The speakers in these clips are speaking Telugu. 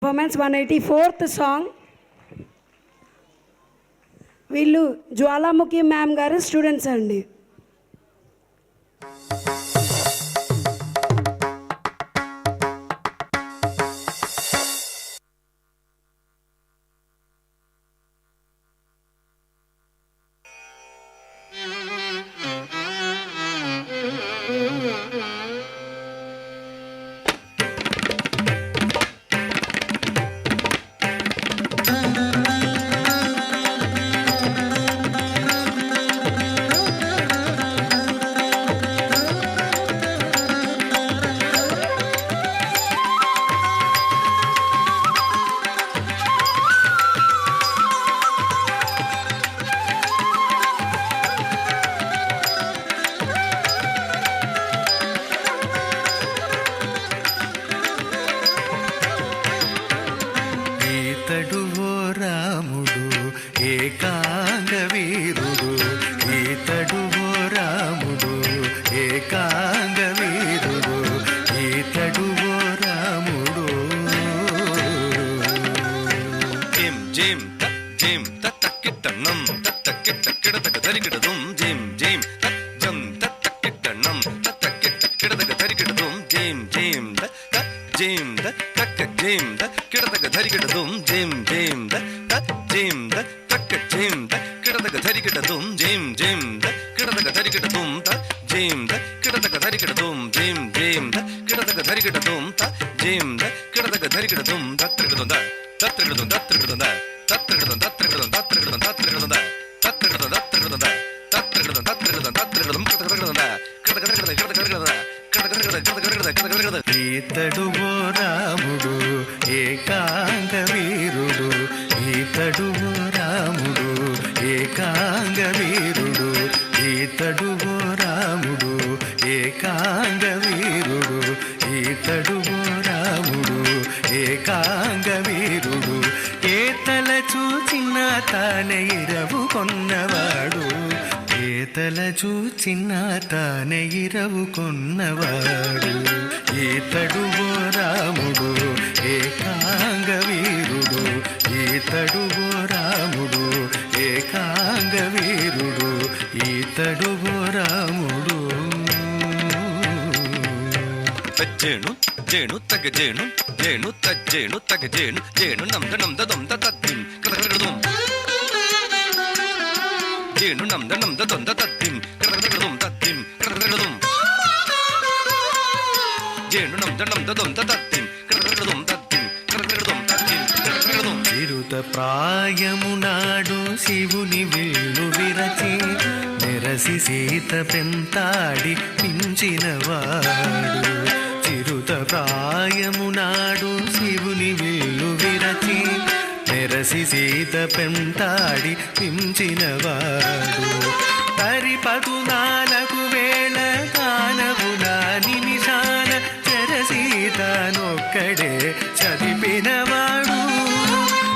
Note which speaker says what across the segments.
Speaker 1: Performance 184th song. వీళ్ళు జ్వాలాముఖి మ్యామ్ గారు స్టూడెంట్స్ అండి.
Speaker 2: ఈతడువో రాముడు ఏకాంగ వీరుడు, ఈతడువో రాముడు ఏకాంగ వీరుడు, ఈతడువో రాముడు.
Speaker 3: జిం జిం జిం తక్కిట్టన్నం తక్కిట్టకిడతక దరికిడదుం జిం జిం జం తక్కిట్టన్నం తక్కిట్టకిడతక దరికిడదుం జిం జిం జిం తక్క జిం కిడతక దరికిడదుం జిం జిం జిం తక్క జిం కిడతక దరికిడదుం జిం జిం కిడతక దరికిడదుం జిం కిడతక దరికిడదుం జిం జిం కిడతక దరికిడదుం జిం కిడతక దరికిడదుం తత్రికదుం తత్రికదుం తత్రికదుం తత్రికదుం తత్రికదుం తత్రికదుం తత్రికదుం తత్రికదుం తత్రికదుం తత్రికదుం తత్రికదుం తత్రికదుం
Speaker 2: ఈతడువో రాముడు ఏకాంగ వీరుడు, ఈతడువో రాముడు ఏకాంగ వీరుడు, ఈతడువో రాముడు ఏకాంగ వీరుడు, ఈతడువో రాముడు ఏకాంగ వీరుడు. ఏతల చూచిన తానే ఇరవు కొన్నవాడు, ఏతల చూచిన తానే ఇరవు కొన్నవాడు. ఈతడువో రాముడు ఏకాంగ వీరుడు, ఈతడువో రాముడు ఏకాంగ వీరుడు, ఈతడువో రాముడు.
Speaker 3: జేణు జేణు తగ జేణు జేణు తజ్జేణు తగ జేణు జేణు నంద నంద దొంద తద్దిం కడగడగడదుం జేణు నంద నంద దొంద తద్దిం కడగడగడదుం తద్దిం కడగడగడదుం జేణు నంద నంద దొంద తద్దిం కడగడగడదుం తద్దిం కడగడగడదుం తద్దిం కడగడగడదుం.
Speaker 2: చిరుత ప్రాయము నాడు శివుని విల్లు విరచి నెరసి సీత పెంతాడి మించినవాడు. చిరుత ప్రాయము నాడు శివుని విల్లు విరచి నెరసి సీత పెంతాడి మించినవాడు. 14 వేళ కానవుల నిమిషాన చెరసీతనొక్కడే చదిపినవాడు.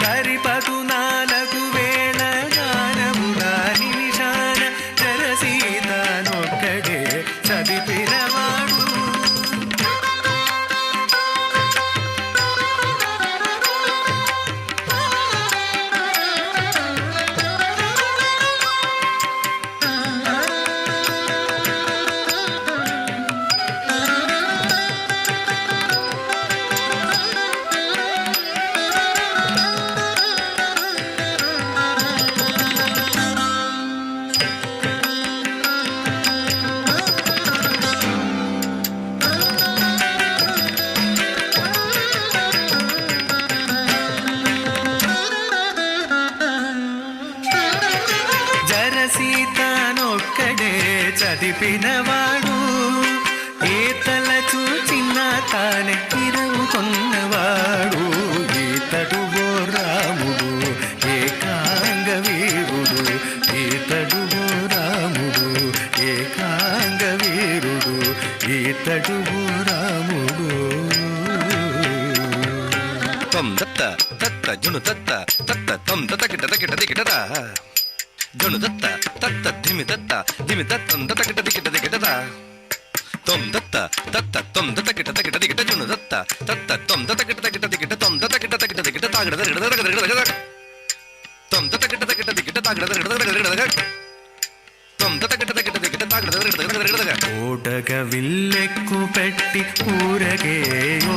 Speaker 2: 14 వేళ కానవుల నిమిషాన చెరసీతనొక్కడే చదిపినవాడు. సీతనొక్కడే చదిపినవాడు. ఈతల చూచిన తానే ఇరవు కొన్నవాడు. ఈతడువో రాముడు ఏకాంగ వీరుడు, ఈతడువో రాముడు ఏకాంగ వీరుడు, ఈతడువో రాముడు.
Speaker 3: తం దత్త తత్త జును తత్త తత్త తం తకిట తకిట దికిటత జును దత్త తత్త ధిమి దత్త ధిమి దత్తం దతకిట దికిట దికిటత తొం దత్త దత్త తొం దత్త గిట తగిట దిగిట జును దత్త దత్త తొం దత్త గిట తగిట దిగిట తొం దత్త గిట తగిట దిగిట తాగడ దగడ దగడ దగడ తొం దత్త గిట తగిట దిగిట తాగడ దగడ దగడ దగడ తొం దత్త గిట తగిట దిగిట తాగడ దగడ దగడ దగడ
Speaker 2: ఓడగ విల్లెక్కు పెట్టి ఊరగే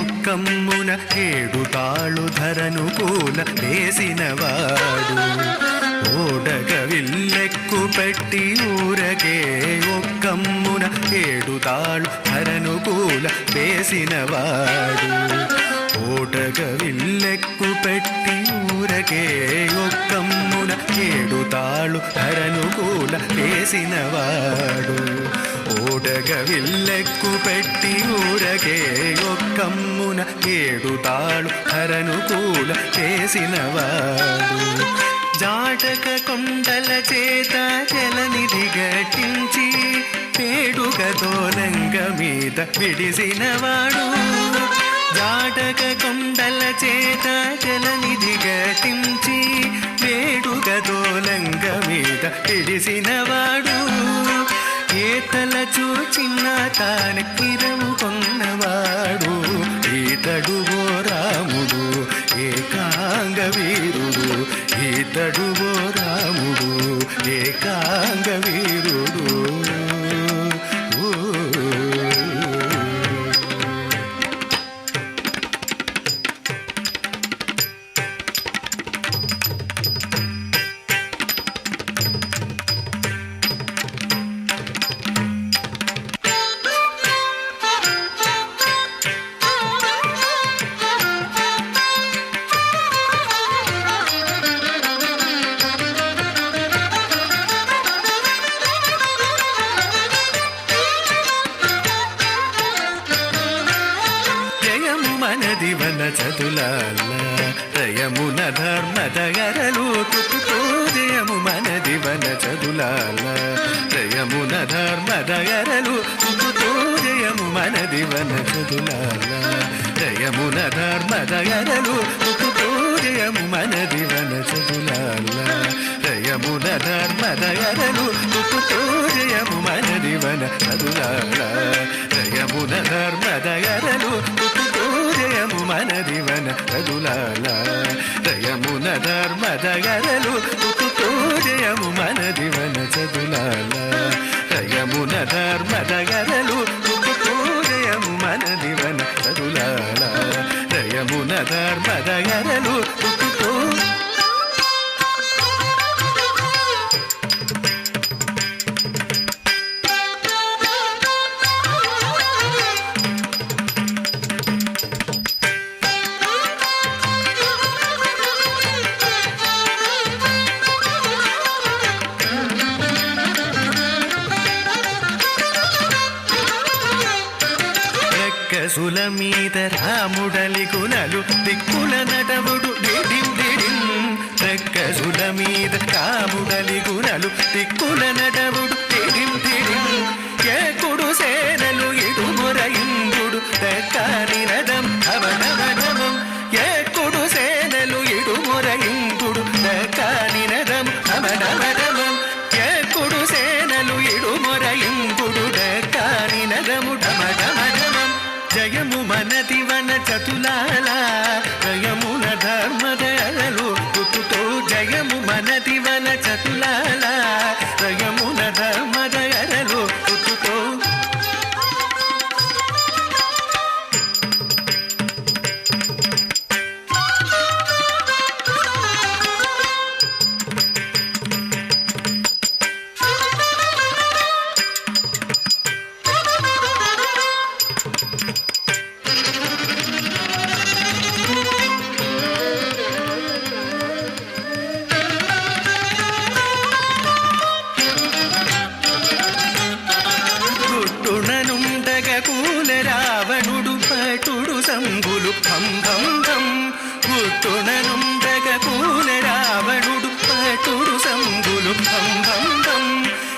Speaker 2: ఒక్కమ్మున 7 తాళు ధరను కూల వేసినవాడు ఓడగ విల్లెక్కు పెట్టి ఊరగే ఒక్కమ్మున 7 తాళు ధరను కూల వేసినవాడు ఓడగ విల్లెక్కు పెట్టి ఊరగే ఒక్కమ్మున 7 తాళు ధరను కూల వేసినవాడు ఓడగ విల్లెక్కు పెట్టి ఊరగే ఒక్కమ్మున 7 తాళు ధరను కూల వేసినవాడు జాటక కొండల చేత జలనిధి గట్టించి పేడుగతో లంగ మీద విడిసినవాడు జాటక కొండల చేత జలనిధి గట్టించి పేడుగతో లంగ మీద విడిసినవాడు ఏతల చూచిన తాను కిరము కొన్నవాడు ఈతడు ఓ రాముడు ఏకాంగ వీరుడు ఈతడు ఓ రాముడు ఏకాంగ వీరుడు మనదివన చదులాల రయమున ధర్మదగరలు తుతుతో జయము మనదివన చదులాల రయమున ధర్మదగరలు తుతుతో జయము మనదివన చదులాల రయమున ధర్మదగరలు తుతుతో జయము మనదివన చదులాల రయమున ధర్మదగరలు తుతుతో జయము మనదివన చదులాల రయమున ధర్మదగరలు జయము మనదివన చదులాల రయమున ధర్మదగరలు తుతుతో జయము మనదివన చదులాల రయమున ధర్మదగరలు తుతుతో జయము మనదివన చదులాల రయమున ధర్మదగరలు తుతుతో సుల మీద రాముడలి గుణలు దిక్కుల నటవుడు డిడిం డిడిం రెక్కసుల మీద రాముడలి గుణలు దిక్కుల నటవుడు డిడిం డిడిం ఏకుడు సేనలు ఇడుముర ఇందుడు దక్కాని రథం అవనవనవం ఏకుడు సేనలు ఇడుముర ఇందుడు దక్కాని రథం అవనవనవం ఏకుడు సేనలు ఇడుముర ఇందుడు దక్కాని రథము ఢమఢమఢమం జయము మనదివన చతులాల జయమున ధర్మదగరలు తుతుతో జయము మనదివన చతులాల జయమున ధర్మదగరలు తుతుతో రావణుడు పటుడు సంగులు భం భం భం గుట్టుననుండగ కూల రావణుడు పటుడు సంగులు భం భం భం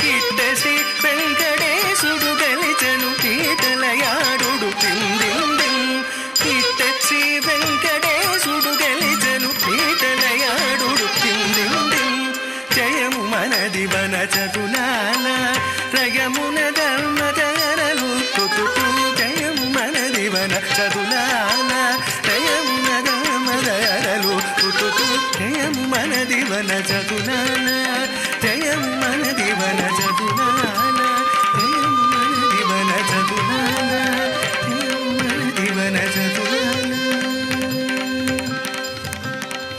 Speaker 2: కిట్టసి వెంకటేశుడు గెలిచెను పీటలయాడు పిందిం కిట్టసి వెంకటేశుడు గెలిచెను పీటలయాడు పిందిం జయము మనదివన చతులాల రయమున ధర్మదగరలు తుతు చదులాన జయమ్మన మదరలు పుట్టుతూ జయమ్మన దివన చదులాన జయమ్మన దివన చదు